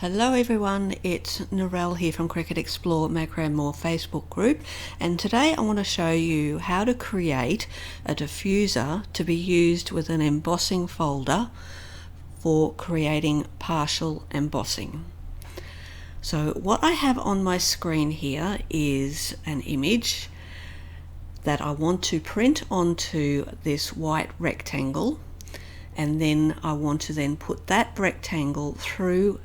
Hello everyone, it's Narelle here from Cricut Explore Macro and More Facebook group, and today I want to show you how to create a diffuser to be used with an embossing folder for creating partial embossing. So what I have on my screen here is an image that I want to print onto this white rectangle, and then I want to then put that rectangle through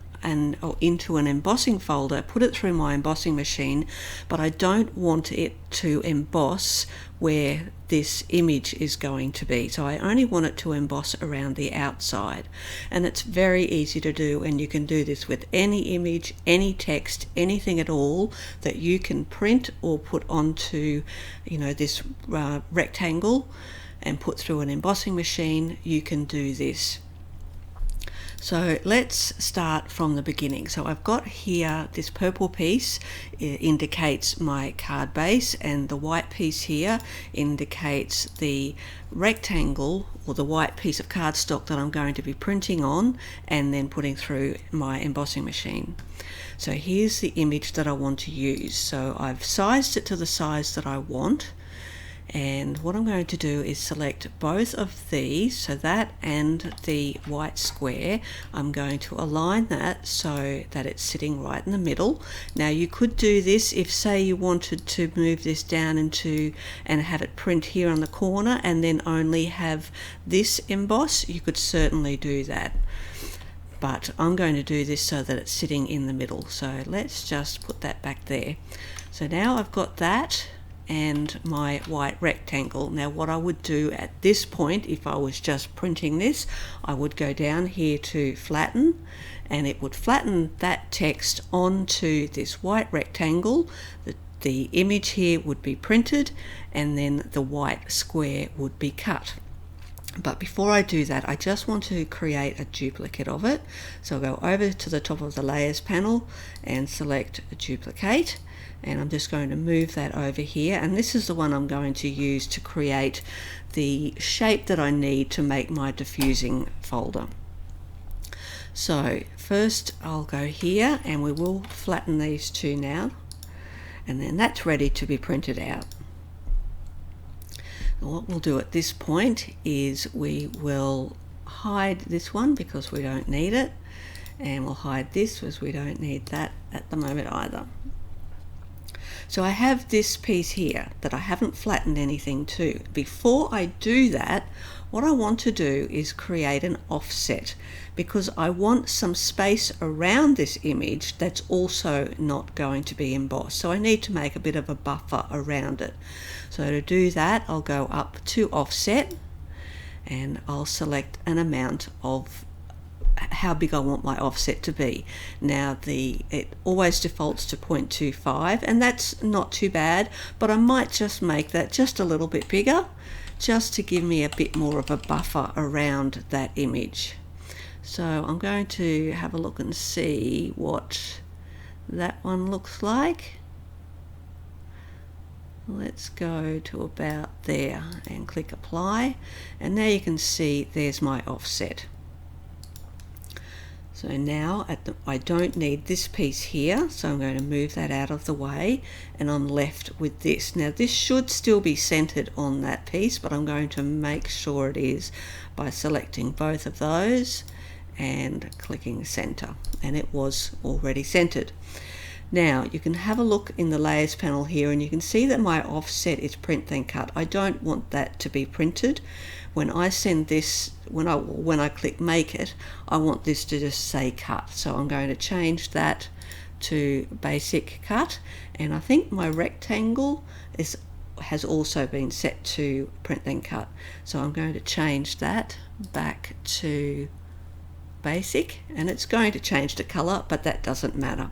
or into an embossing folder, put it through my embossing machine, but I don't want it to emboss where this image is going to be. So I only want it to emboss around the outside, and it's very easy to do, and you can do this with any image, any text, anything at all that you can print or put onto this rectangle and put through an embossing machine. You can do this. So let's start from the beginning. So I've got here this purple piece, it indicates my card base, and the white piece here indicates the rectangle or the white piece of cardstock that I'm going to be printing on and then putting through my embossing machine. So here's the image that I want to use. So I've sized it to the size that I want. And what I'm going to do is select both of these, so that and the white square. I'm going to align that so that it's sitting right in the middle. Now you could do this if, say, you wanted to move this down into and have it print here on the corner and then only have this emboss. You could certainly do that, but I'm going to do this so that it's sitting in the middle. So let's just put that back there. So now I've got that and my white rectangle. Now what I would do at this point, if I was just printing this, I would go down here to flatten, and it would flatten that text onto this white rectangle. The image here would be printed, and then the white square would be cut. But before I do that, I just want to create a duplicate of it. So I'll go over to the top of the layers panel and select a duplicate, and I'm just going to move that over here, and this is the one I'm going to use to create the shape that I need to make my diffusing folder. So first I'll go here and we will flatten these two now, and then that's ready to be printed out. What we'll do at this point is we will hide this one because we don't need it, and we'll hide this because we don't need that at the moment either. So I have this piece here that I haven't flattened anything to. Before I do that, what I want to do is create an offset, because I want some space around this image that's also not going to be embossed. So I need to make a bit of a buffer around it. So to do that, I'll go up to offset and I'll select an amount of how big I want my offset to be. Now it always defaults to 0.25, and that's not too bad, but I might just make that just a little bit bigger, just to give me a bit more of a buffer around that image. So I'm going to have a look and see what that one looks like. Let's go to about there and click apply, and now you can see there's my offset. So now I don't need this piece here, so I'm going to move that out of the way, and I'm left with this. Now this should still be centered on that piece, but I'm going to make sure it is by selecting both of those and clicking center, and it was already centered. Now you can have a look in the layers panel here, and you can see that my offset is print then cut. I don't want that to be printed. When I send this, when I click make it, I want this to just say cut. So I'm going to change that to basic cut, and I think my rectangle has also been set to print then cut. So I'm going to change that back to basic, and it's going to change the color, but that doesn't matter.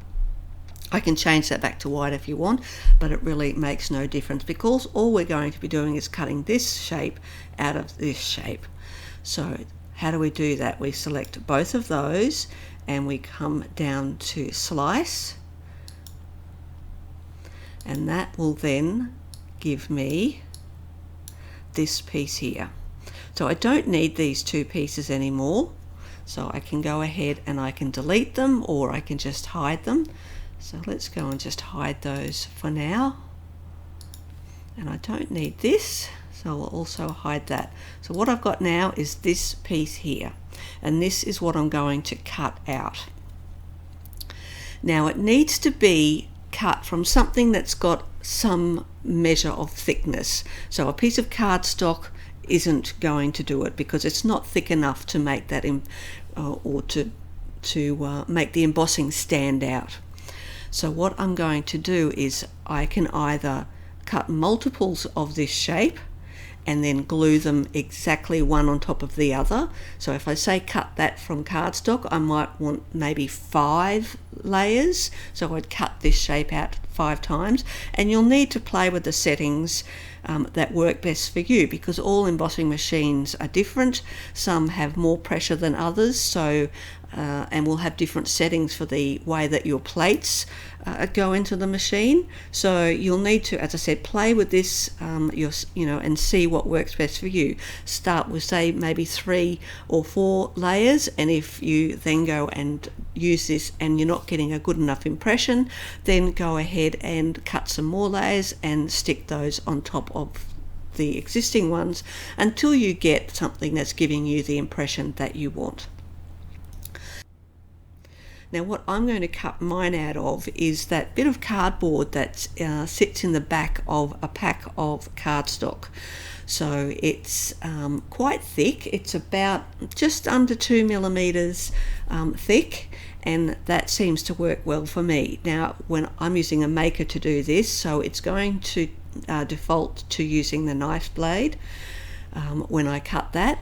I can change that back to white if you want, but it really makes no difference, because all we're going to be doing is cutting this shape out of this shape. So how do we do that? We select both of those and we come down to slice, and that will then give me this piece here. So I don't need these two pieces anymore. So I can go ahead and I can delete them, or I can just hide them. So let's go and just hide those for now. And I don't need this, so I'll also hide that. So what I've got now is this piece here, and this is what I'm going to cut out. Now it needs to be cut from something that's got some measure of thickness. So a piece of cardstock isn't going to do it because it's not thick enough to make that make the embossing stand out. So what I'm going to do is I can either cut multiples of this shape and then glue them exactly one on top of the other. So if I say cut that from cardstock, I might want maybe 5 layers. So I'd cut this shape out 5 times, and you'll need to play with the settings that work best for you, because all embossing machines are different. Some have more pressure than others, so and will have different settings for the way that your plates go into the machine. So you'll need to, as I said, play with this and see what works best for you. Start with, say, maybe 3 or 4 layers, and if you then go and use this and you're not getting a good enough impression, then go ahead and cut some more layers and stick those on top of the existing ones until you get something that's giving you the impression that you want. Now what I'm going to cut mine out of is that bit of cardboard that sits in the back of a pack of cardstock. So it's quite thick. It's about just under 2 millimeters thick, and that seems to work well for me. Now when I'm using a maker to do this, so it's going to default to using the knife blade when I cut that,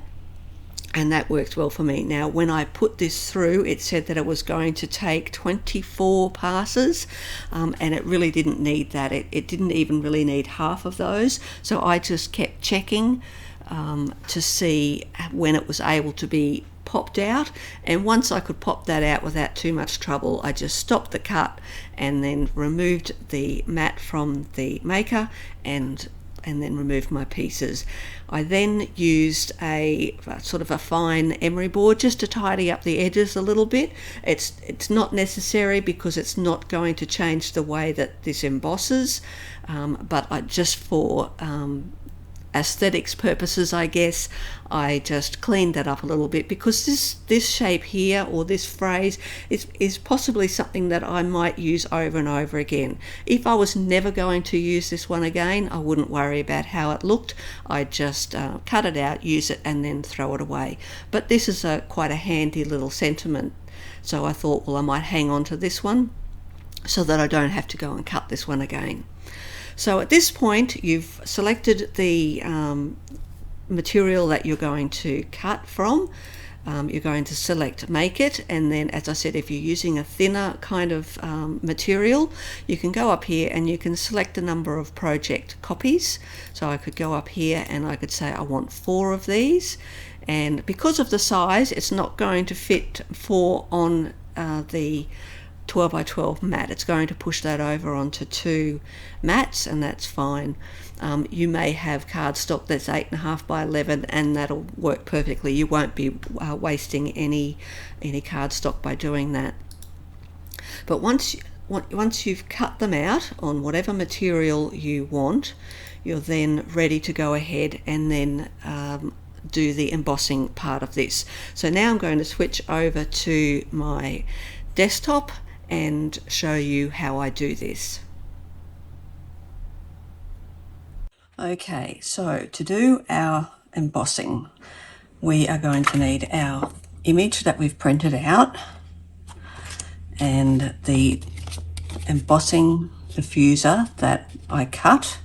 and that works well for me. Now when I put this through, it said that it was going to take 24 passes, and it really didn't need that. It didn't even really need half of those, so I just kept checking to see when it was able to be popped out, and once I could pop that out without too much trouble, I just stopped the cut and then removed the mat from the maker and then removed my pieces. I then used a sort of a fine emery board just to tidy up the edges a little bit. It's not necessary because it's not going to change the way that this embosses, but just for aesthetics purposes, I guess, I just cleaned that up a little bit, because this shape here, or this phrase, is possibly something that I might use over and over again. If I was never going to use this one again, I wouldn't worry about how it looked. I'd just cut it out, use it, and then throw it away. But this is quite a handy little sentiment, so I thought, well, I might hang on to this one so that I don't have to go and cut this one again. So at this point, you've selected the material that you're going to cut from. You're going to select Make It, and then, as I said, if you're using a thinner kind of material, you can go up here and you can select the number of project copies. So I could go up here and I could say I want 4 of these, and because of the size, it's not going to fit 4 on the 12 by 12 mat. It's going to push that over onto 2 mats, and that's fine. You may have cardstock that's 8.5 by 11, and that'll work perfectly. You won't be wasting any cardstock by doing that. But once you've cut them out on whatever material you want, you're then ready to go ahead and then do the embossing part of this. So now I'm going to switch over to my desktop and show you how I do this. Okay, so to do our embossing, we are going to need our image that we've printed out and the embossing diffuser that I cut,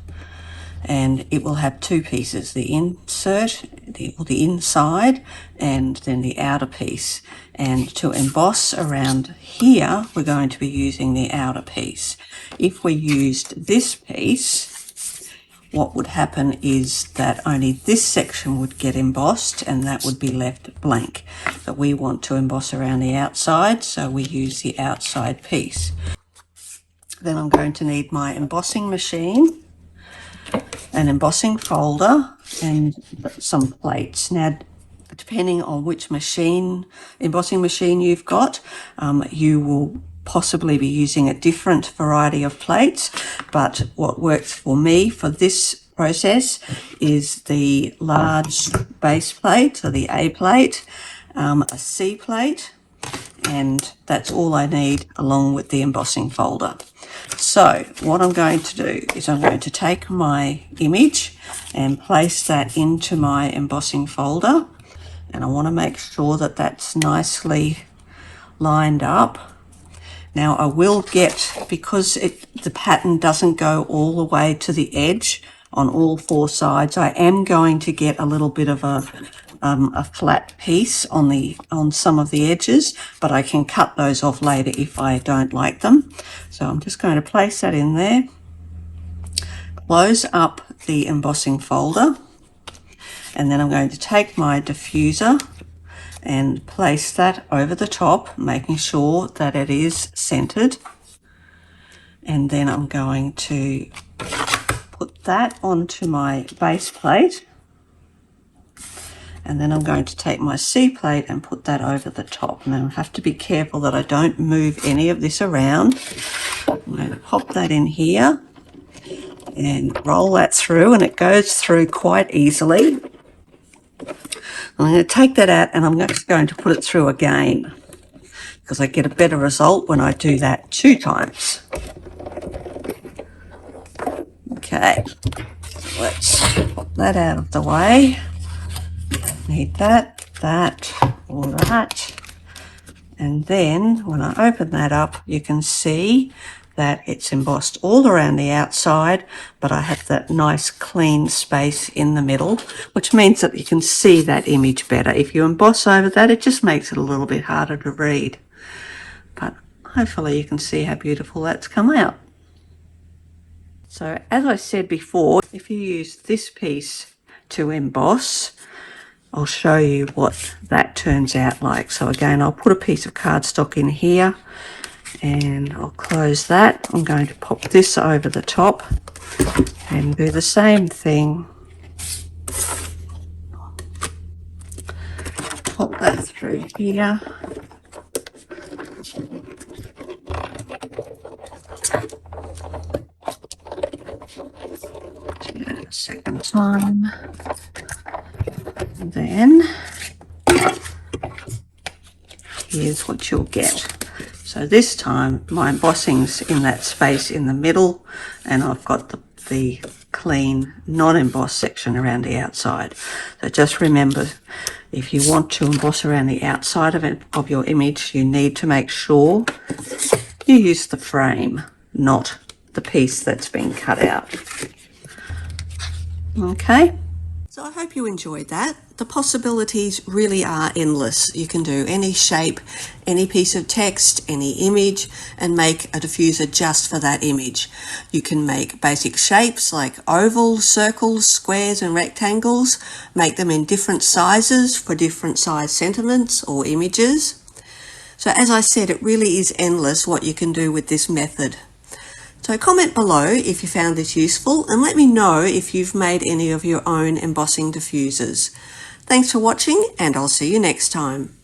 and it will have 2 pieces, the insert, the inside, and then the outer piece. And to emboss around here, we're going to be using the outer piece. If we used this piece, what would happen is that only this section would get embossed and that would be left blank. But we want to emboss around the outside, so we use the outside piece. Then I'm going to need my embossing machine, an embossing folder, and some plates. Now, Depending on which embossing machine you've got, you will possibly be using a different variety of plates, but what works for me for this process is the large base plate, so the A plate, a C plate, and that's all I need along with the embossing folder. So what I'm going to do is I'm going to take my image and place that into my embossing folder, and I want to make sure that that's nicely lined up. Now I will get, because the pattern doesn't go all the way to the edge on all four sides, I am going to get a little bit of a flat piece on some of the edges, but I can cut those off later if I don't like them. So I'm just going to place that in there, close up the embossing folder, and then I'm going to take my diffuser and place that over the top, making sure that it is centered. And then I'm going to put that onto my base plate, and then I'm going to take my C plate and put that over the top. Now I have to be careful that I don't move any of this around. I'm going to pop that in here and roll that through, and it goes through quite easily. I'm going to take that out and I'm just going to put it through again, because I get a better result when I do that 2 times. Okay, so let's pop that out of the way. Need that, all that. And then when I open that up, you can see that it's embossed all around the outside, but I have that nice clean space in the middle, which means that you can see that image better. If you emboss over that, it just makes it a little bit harder to read. But hopefully you can see how beautiful that's come out. So as I said before, if you use this piece to emboss, I'll show you what that turns out like. So again, I'll put a piece of cardstock in here, and I'll close that. I'm going to pop this over the top and do the same thing. Pop that through here. Do that a second time. And then here's what you'll get. So this time my embossing's in that space in the middle, and I've got the clean non-embossed section around the outside. So just remember, if you want to emboss around the outside of your image, you need to make sure you use the frame, not the piece that's been cut out. Okay. So I hope you enjoyed that. The possibilities really are endless. You can do any shape, any piece of text, any image, and make a diffuser just for that image. You can make basic shapes like ovals, circles, squares, and rectangles. Make them in different sizes for different size sentiments or images. So as I said, it really is endless what you can do with this method. So comment below if you found this useful, and let me know if you've made any of your own embossing diffusers. Thanks for watching, and I'll see you next time.